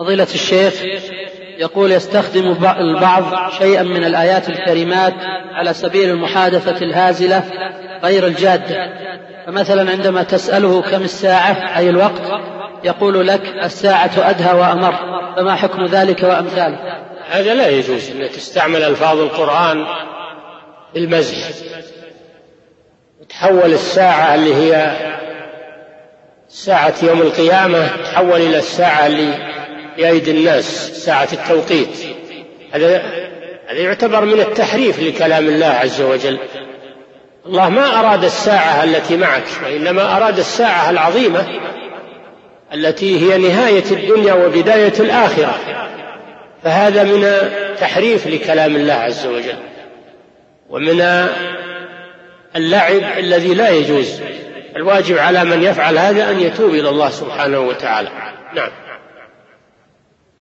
فضيلة الشيخ، يقول يستخدم البعض شيئا من الآيات الكريمات على سبيل المحادثة الهازلة غير الجادة، فمثلا عندما تسأله كم الساعة أي الوقت يقول لك الساعة أدهى وأمر، فما حكم ذلك وأمثاله؟ هذا لا يجوز أن تستعمل ألفاظ القرآن بالمزح وتحول الساعة اللي هي ساعة يوم القيامة تحول إلى الساعة اللي بأيدي الناس، ساعة التوقيت. هذا يعتبر من التحريف لكلام الله عز وجل. الله ما أراد الساعة التي معك، وإنما أراد الساعة العظيمة التي هي نهاية الدنيا وبداية الآخرة، فهذا من تحريف لكلام الله عز وجل ومن اللعب الذي لا يجوز. الواجب على من يفعل هذا أن يتوب إلى الله سبحانه وتعالى. نعم.